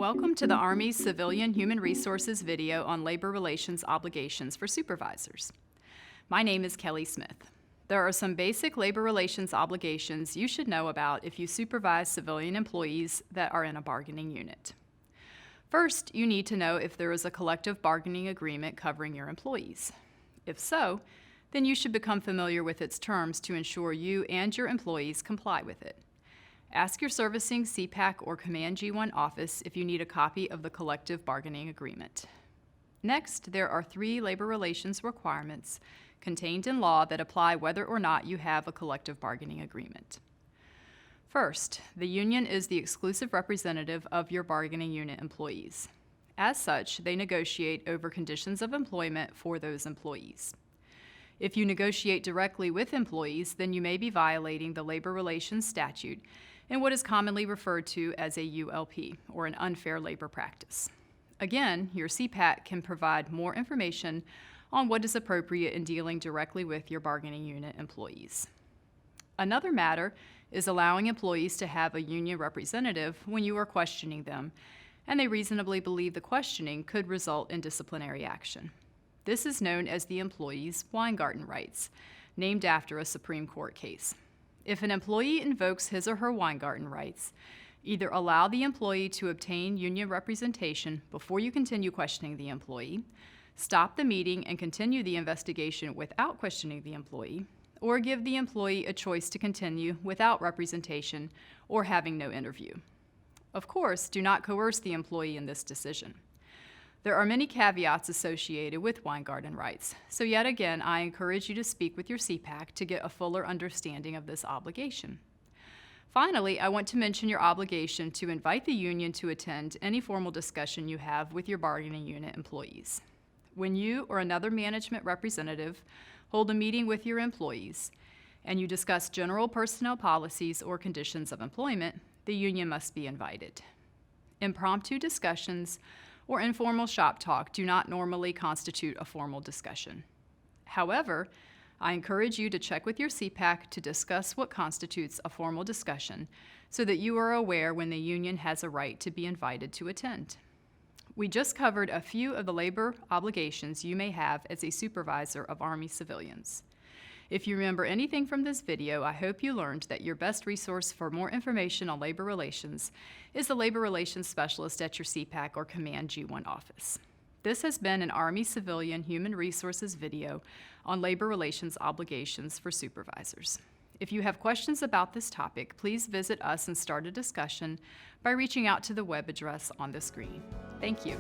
Welcome to the Army's Civilian Human Resources video on labor relations obligations for supervisors. My name is Kelly Smith. There are some basic labor relations obligations you should know about if you supervise civilian employees that are in a bargaining unit. First, you need to know if there is a collective bargaining agreement covering your employees. If so, then you should become familiar with its terms to ensure you and your employees comply with it. Ask your servicing CPAC or Command G1 office if you need a copy of the collective bargaining agreement. Next, there are 3 labor relations requirements contained in law that apply whether or not you have a collective bargaining agreement. First, the union is the exclusive representative of your bargaining unit employees. As such, they negotiate over conditions of employment for those employees. If you negotiate directly with employees, then you may be violating the labor relations statute in what is commonly referred to as a ULP, or an unfair labor practice. Again, your CPAC can provide more information on what is appropriate in dealing directly with your bargaining unit employees. Another matter is allowing employees to have a union representative when you are questioning them, and they reasonably believe the questioning could result in disciplinary action. This is known as the employee's Weingarten rights, named after a Supreme Court case. If an employee invokes his or her Weingarten rights, either allow the employee to obtain union representation before you continue questioning the employee, stop the meeting and continue the investigation without questioning the employee, or give the employee a choice to continue without representation or having no interview. Of course, do not coerce the employee in this decision. There are many caveats associated with Weingarten rights, so yet again, I encourage you to speak with your CPAC to get a fuller understanding of this obligation. Finally, I want to mention your obligation to invite the union to attend any formal discussion you have with your bargaining unit employees. When you or another management representative hold a meeting with your employees and you discuss general personnel policies or conditions of employment, the union must be invited. Impromptu discussions or informal shop talk do not normally constitute a formal discussion. However, I encourage you to check with your CPAC to discuss what constitutes a formal discussion so that you are aware when the union has a right to be invited to attend. We just covered a few of the labor obligations you may have as a supervisor of Army civilians. If you remember anything from this video, I hope you learned that your best resource for more information on labor relations is the Labor Relations Specialist at your CPAC or Command G1 office. This has been an Army Civilian Human Resources video on labor relations obligations for supervisors. If you have questions about this topic, please visit us and start a discussion by reaching out to the web address on the screen. Thank you.